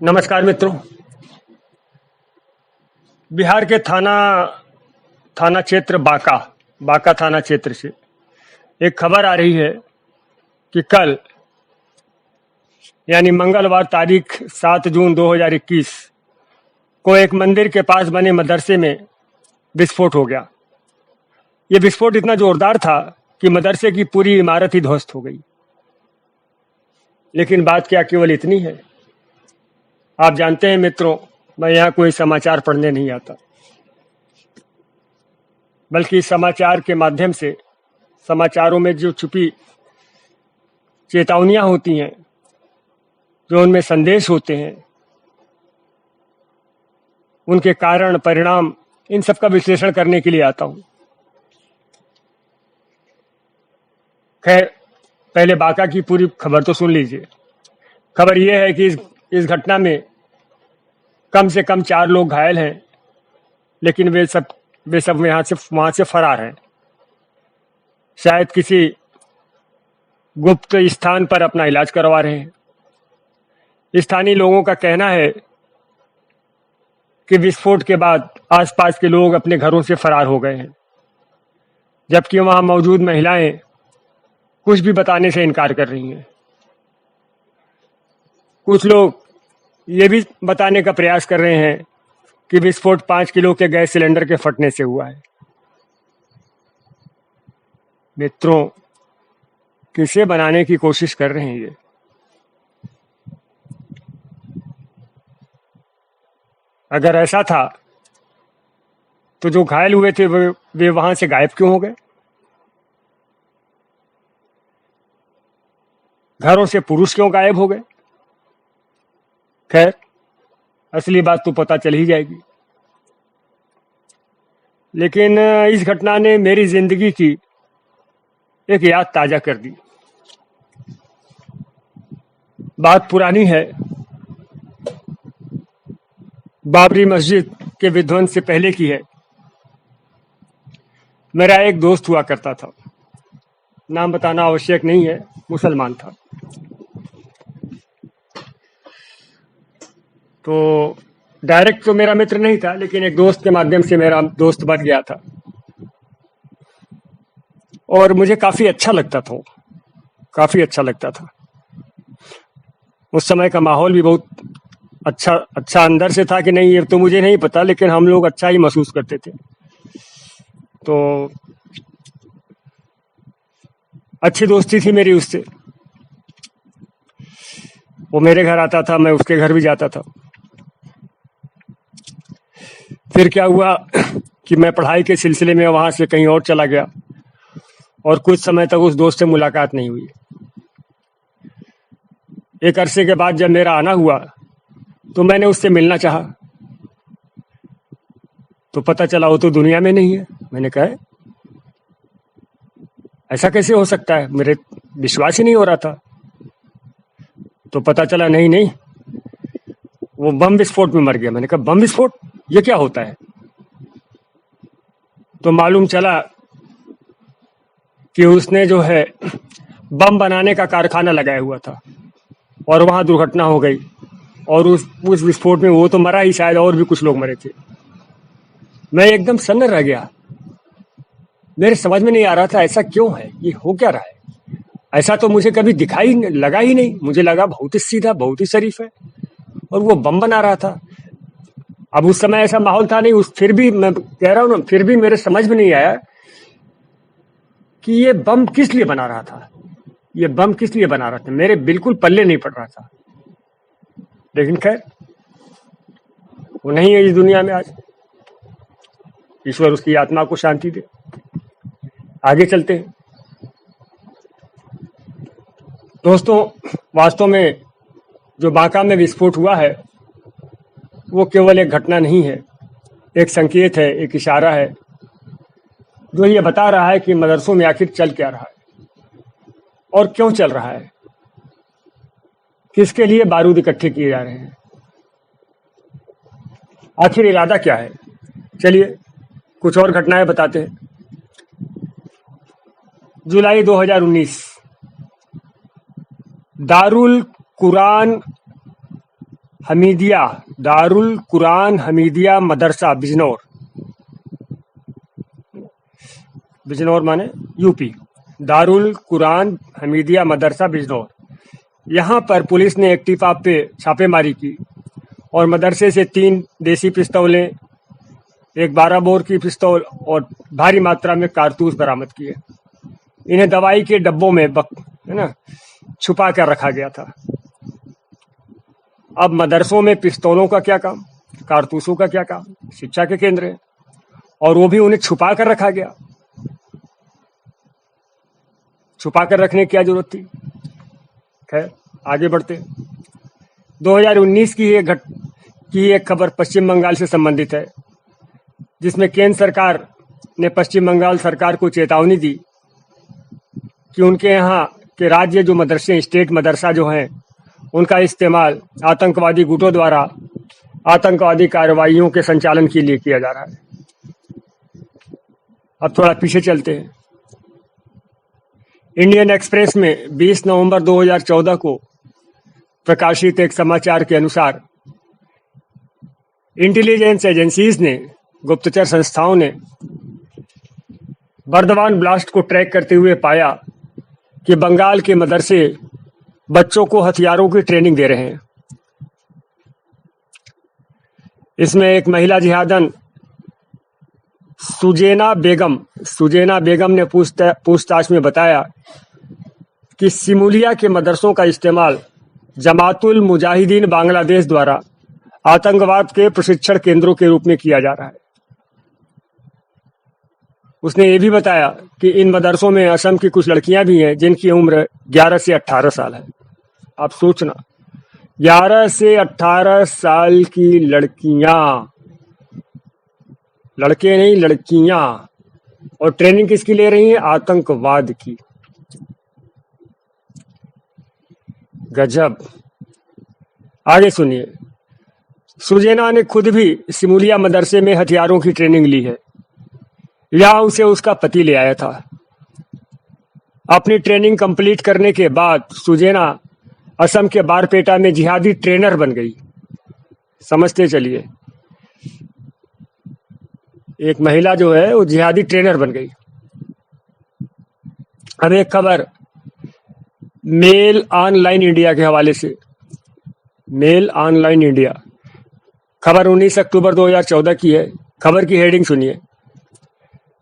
नमस्कार मित्रों। बिहार के थाना थाना क्षेत्र बांका बांका थाना क्षेत्र से एक खबर आ रही है कि कल यानी मंगलवार तारीख 7 जून 2021 को एक मंदिर के पास बने मदरसे में विस्फोट हो गया। ये विस्फोट इतना जोरदार था कि मदरसे की पूरी इमारत ही ध्वस्त हो गई। लेकिन बात क्या केवल इतनी है? आप जानते हैं मित्रों, मैं यहाँ कोई समाचार पढ़ने नहीं आता, बल्कि समाचार के माध्यम से समाचारों में जो छुपी चेतावनियां होती हैं, जो उनमें संदेश होते हैं, उनके कारण परिणाम, इन सब का विश्लेषण करने के लिए आता हूं। खैर, पहले बांका की पूरी खबर तो सुन लीजिए। खबर यह है कि इस घटना में कम से कम 4 लोग घायल हैं, लेकिन वे सब वहां से फरार हैं। शायद किसी गुप्त स्थान पर अपना इलाज करवा रहे हैं। स्थानीय लोगों का कहना है कि विस्फोट के बाद आसपास के लोग अपने घरों से फरार हो गए हैं, जबकि वहां मौजूद महिलाएं कुछ भी बताने से इनकार कर रही हैं। कुछ लोग ये भी बताने का प्रयास कर रहे हैं कि विस्फोट 5 किलो के गैस सिलेंडर के फटने से हुआ है। मित्रों, किसे बनाने की कोशिश कर रहे हैं ये? अगर ऐसा था तो जो घायल हुए थे वे वहां से गायब क्यों हो गए? घरों से पुरुष क्यों गायब हो गए? खैर, असली बात तो पता चल ही जाएगी। लेकिन इस घटना ने मेरी जिंदगी की एक याद ताजा कर दी। बात पुरानी है, बाबरी मस्जिद के विध्वंस से पहले की है। मेरा एक दोस्त हुआ करता था, नाम बताना आवश्यक नहीं है, मुसलमान था। तो डायरेक्ट तो मेरा मित्र नहीं था, लेकिन एक दोस्त के माध्यम से मेरा दोस्त बन गया था और मुझे काफी अच्छा लगता था, काफी अच्छा लगता था। उस समय का माहौल भी बहुत अच्छा अंदर से था कि नहीं, ये तो मुझे नहीं पता, लेकिन हम लोग अच्छा ही महसूस करते थे। तो अच्छी दोस्ती थी मेरी उससे। वो मेरे घर आता था, मैं उसके घर भी जाता था। फिर क्या हुआ कि मैं पढ़ाई के सिलसिले में वहां से कहीं और चला गया और कुछ समय तक उस दोस्त से मुलाकात नहीं हुई। एक अरसे के बाद जब मेरा आना हुआ तो मैंने उससे मिलना चाहा, तो पता चला वो तो दुनिया में नहीं है। मैंने कहा ऐसा कैसे हो सकता है, मेरे विश्वास ही नहीं हो रहा था। तो पता चला नहीं नहीं, वो बम विस्फोट में मर गया। मैंने कहा बम विस्फोट, ये क्या होता है? तो मालूम चला कि उसने जो है बम बनाने का कारखाना लगाया हुआ था और वहां दुर्घटना हो गई और उस विस्फोट में वो तो मरा ही, शायद और भी कुछ लोग मरे थे। मैं एकदम सन्न रह गया। मेरे समझ में नहीं आ रहा था ऐसा क्यों है, ये हो क्या रहा है। ऐसा तो मुझे कभी लगा ही नहीं। मुझे लगा बहुत ही सीधा, बहुत ही शरीफ है, और वो बम बना रहा था। अब उस समय ऐसा माहौल था नहीं, फिर भी मैं कह रहा हूं ना, फिर भी मेरे समझ में नहीं आया कि ये बम किस लिए बना रहा था, ये बम किस लिए बना रहा था। मेरे बिल्कुल पल्ले नहीं पड़ रहा था। लेकिन खैर, वो नहीं है इस दुनिया में आज। ईश्वर उसकी आत्मा को शांति दे। आगे चलते हैं दोस्तों। वास्तव में जो बांका में विस्फोट हुआ है वो केवल एक घटना नहीं है, एक संकेत है, एक इशारा है, जो ये बता रहा है कि मदरसों में आखिर चल क्या रहा है और क्यों चल रहा है, किसके लिए बारूद इकट्ठे किए जा रहे हैं, आखिर इरादा क्या है। चलिए कुछ और घटनाएं बताते हैं। जुलाई 2019 दारुल कुरान हमीदिया, दारुल कुरान हमीदिया मदरसा बिजनौर, बिजनौर माने यूपी, दारुल कुरान हमीदिया मदरसा बिजनौर। यहाँ पर पुलिस ने एक्टिवा पे छापेमारी की और मदरसे से 3 देसी पिस्तौलें, एक 12 बोर की पिस्तौल और भारी मात्रा में कारतूस बरामद किए। इन्हें दवाई के डब्बों में है ना छुपा कर रखा गया था। अब मदरसों में पिस्तौलों का क्या काम, कारतूसों का क्या काम? शिक्षा के केंद्र है और वो भी उन्हें छुपा कर रखा गया। छुपा कर रखने की क्या जरूरत थी? खैर आगे बढ़ते। 2019 की एक खबर पश्चिम बंगाल से संबंधित है, जिसमें केंद्र सरकार ने पश्चिम बंगाल सरकार को चेतावनी दी कि उनके यहाँ के राज्य जो मदरसे, स्टेट मदरसा जो हैं, उनका इस्तेमाल आतंकवादी गुटों द्वारा आतंकवादी कार्रवाइयों के संचालन के लिए किया जा रहा है। अब थोड़ा पीछे चलते हैं। इंडियन एक्सप्रेस में 20 नवंबर 2014 को प्रकाशित एक समाचार के अनुसार इंटेलिजेंस एजेंसीज ने, गुप्तचर संस्थाओं ने बर्दवान ब्लास्ट को ट्रैक करते हुए पाया कि बंगाल के मदरसे बच्चों को हथियारों की ट्रेनिंग दे रहे हैं। इसमें एक महिला जिहादन सुजेना बेगम ने पूछताछ में बताया कि सिमुलिया के मदरसों का इस्तेमाल जमातुल मुजाहिदीन बांग्लादेश द्वारा आतंकवाद के प्रशिक्षण केंद्रों के रूप में किया जा रहा है। उसने ये भी बताया कि इन मदरसों में असम की कुछ लड़कियां भी हैं जिनकी उम्र 11 से 18 साल है। आप सोचना, 11 से 18 साल की लड़कियां, लड़के नहीं लड़कियां, और ट्रेनिंग किसकी ले रही हैं? आतंकवाद की। गजब। आगे सुनिए। सुजेना ने खुद भी सिमुलिया मदरसे में हथियारों की ट्रेनिंग ली है। यहां उसे उसका पति ले आया था। अपनी ट्रेनिंग कंप्लीट करने के बाद सुजेना असम के बारपेटा में जिहादी ट्रेनर बन गई। समझते चलिए, एक महिला जो है वो जिहादी ट्रेनर बन गई। अब एक खबर मेल ऑनलाइन इंडिया के हवाले से। मेल ऑनलाइन इंडिया खबर 19 अक्टूबर 2014 की है। खबर की हेडिंग सुनिए।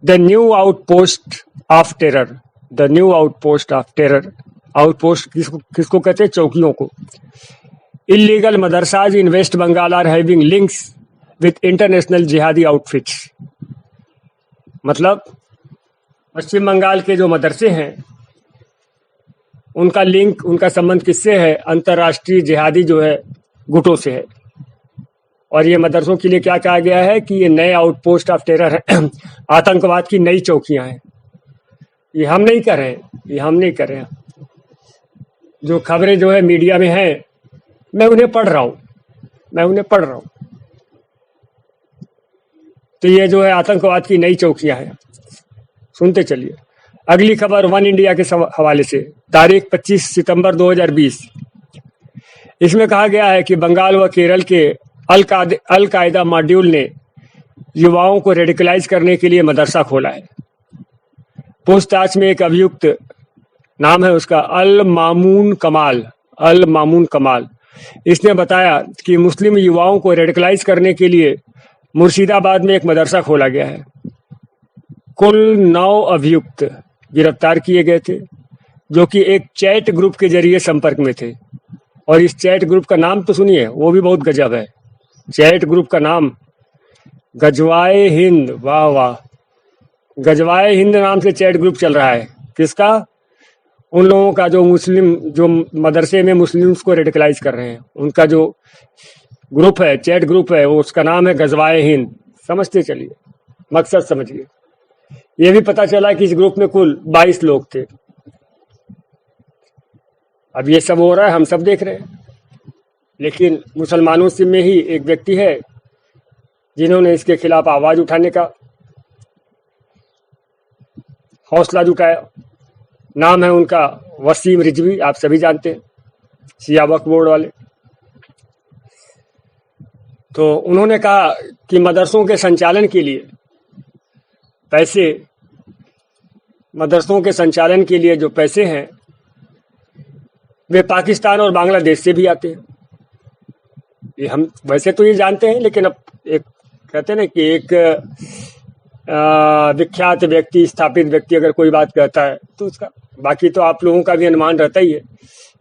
The new outpost of terror. The new outpost of terror. Outpost किसको कहते हैं? चौकियों को। Illegal madrasas in West Bengal are having links with international jihadi outfits. मतलब पश्चिम बंगाल के जो मदरसे हैं उनका लिंक, उनका संबंध किससे है? अंतर्राष्ट्रीय जिहादी जो है गुटों से है। और ये मदरसों के लिए क्या कहा गया है कि ये नए आउटपोस्ट ऑफ टेरर है, आतंकवाद की नई चौकियां हैं। ये हम नहीं कर रहे हैं, ये हम नहीं कर रहे हैं। जो खबरें जो है मीडिया में हैं, मैं उन्हें पढ़ रहा हूं। तो ये जो है आतंकवाद की नई चौकियां हैं। सुनते चलिए। अगली खबर वन इंडिया के हवाले से, तारीख 25 सितंबर 2020। इसमें कहा गया है कि बंगाल व केरल के अल कायदा मॉड्यूल ने युवाओं को रेडिकलाइज करने के लिए मदरसा खोला है। पूछताछ में एक अभियुक्त, नाम है उसका अल मामून कमाल, इसने बताया कि मुस्लिम युवाओं को रेडिकलाइज करने के लिए मुर्शिदाबाद में एक मदरसा खोला गया है। कुल 9 अभियुक्त गिरफ्तार किए गए थे, जो कि एक चैट ग्रुप के जरिए संपर्क में थे। और इस चैट ग्रुप का नाम तो सुनिए, वो भी बहुत गजब है। चैट ग्रुप का नाम गजवाए हिंद। वाह वाह, गजवाए हिंद नाम से चैट ग्रुप चल रहा है। किसका? उन लोगों का जो मदरसे में मुस्लिम्स को रेडिकलाइज कर रहे हैं, उनका जो ग्रुप है, चैट ग्रुप है, वो उसका नाम है गजवाए हिंद। समझते चलिए, मकसद समझिए। ये भी पता चला कि इस ग्रुप में कुल 22 लोग थे। अब ये सब हो रहा है, हम सब देख रहे हैं, लेकिन मुसलमानों से में ही एक व्यक्ति है जिन्होंने इसके खिलाफ आवाज उठाने का हौसला जुटाया। नाम है उनका वसीम रिजवी, आप सभी जानते हैं, शिया वक्फ बोर्ड वाले। तो उन्होंने कहा कि मदरसों के संचालन के लिए पैसे, मदरसों के संचालन के लिए जो पैसे हैं वे पाकिस्तान और बांग्लादेश से भी आते हैं। ये हम वैसे तो ये जानते हैं, लेकिन अब एक कहते हैं ना कि एक विख्यात व्यक्ति, स्थापित व्यक्ति अगर कोई बात कहता है तो उसका बाकी तो आप लोगों का भी अनुमान रहता ही है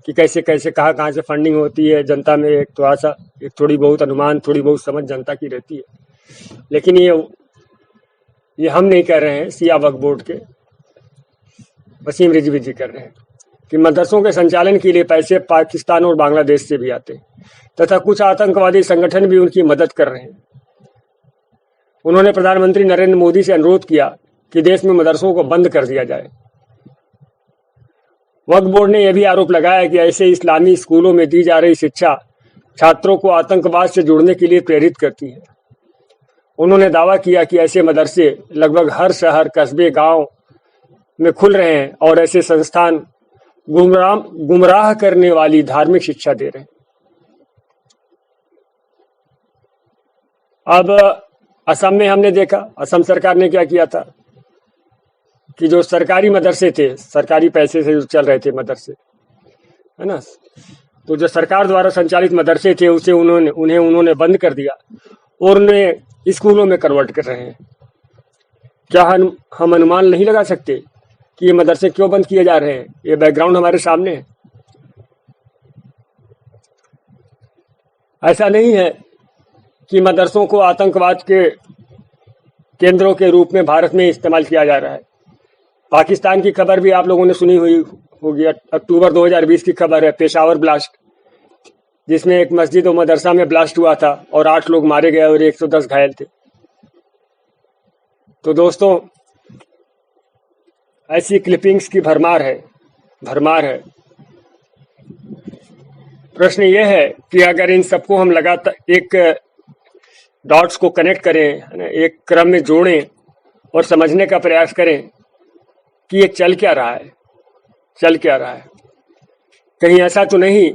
कि कैसे कैसे कहाँ से फंडिंग होती है। जनता में एक थोड़ा सा, एक थोड़ी बहुत अनुमान, थोड़ी बहुत समझ जनता की रहती है। लेकिन ये हम नहीं कर रहे हैं, सिया वक्फ बोर्ड के वसीम रिजवी जी कर रहे हैं कि मदरसों के संचालन के लिए पैसे पाकिस्तान और बांग्लादेश से भी आते हैं तथा कुछ आतंकवादी संगठन भी उनकी मदद कर रहे हैं। उन्होंने प्रधानमंत्री नरेंद्र मोदी से अनुरोध किया कि देश में मदरसों को बंद कर दिया जाए। वक्फ बोर्ड ने यह भी आरोप लगाया कि ऐसे इस्लामी स्कूलों में दी जा रही शिक्षा छात्रों को आतंकवाद से जुड़ने के लिए प्रेरित करती है। उन्होंने दावा किया कि ऐसे मदरसे लगभग हर शहर, कस्बे, गांव में खुल रहे हैं और ऐसे संस्थान गुमराह करने वाली धार्मिक शिक्षा दे रहे हैं। अब असम में हमने देखा, असम सरकार ने क्या किया था कि जो सरकारी मदरसे थे, सरकारी पैसे से जो चल रहे थे मदरसे, है ना, तो जो सरकार द्वारा संचालित मदरसे थे उसे उन्होंने बंद कर दिया और उन्हें स्कूलों में कन्वर्ट कर रहे हैं। क्या हम अनुमान नहीं लगा सकते कि ये मदरसे क्यों बंद किए जा रहे हैं? ये बैकग्राउंड हमारे सामने है। ऐसा नहीं है कि मदरसों को आतंकवाद के केंद्रों के रूप में भारत में इस्तेमाल किया जा रहा है। पाकिस्तान की खबर भी आप लोगों ने सुनी हुई होगी। अक्टूबर 2020 की खबर है, पेशावर ब्लास्ट, जिसमें एक मस्जिद और मदरसा में ब्लास्ट हुआ था और 8 लोग मारे गए और 110 घायल थे। तो दोस्तों, ऐसी क्लिपिंग्स की भरमार है। प्रश्न यह है कि अगर इन सबको हम लगातार एक डॉट्स को कनेक्ट करें, एक क्रम में जोड़ें और समझने का प्रयास करें कि ये चल क्या रहा है। कहीं ऐसा तो नहीं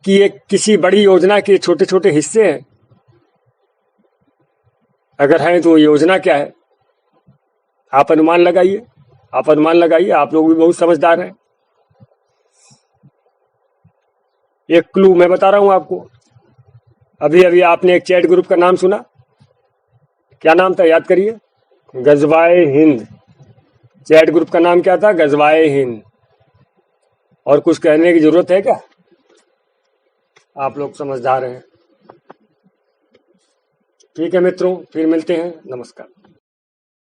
कि ये किसी बड़ी योजना के छोटे छोटे हिस्से हैं? अगर हैं तो योजना क्या है? आप अनुमान लगाइए। आप लोग भी बहुत समझदार हैं। एक क्लू मैं बता रहा हूं आपको। अभी आपने एक चैट ग्रुप का नाम सुना, क्या नाम था याद करिए? गजवाए हिंद। चैट ग्रुप का नाम क्या था? गजवाए हिंद। और कुछ कहने की जरूरत है क्या? आप लोग समझदार हैं। ठीक है मित्रों, फिर मिलते हैं। नमस्कार।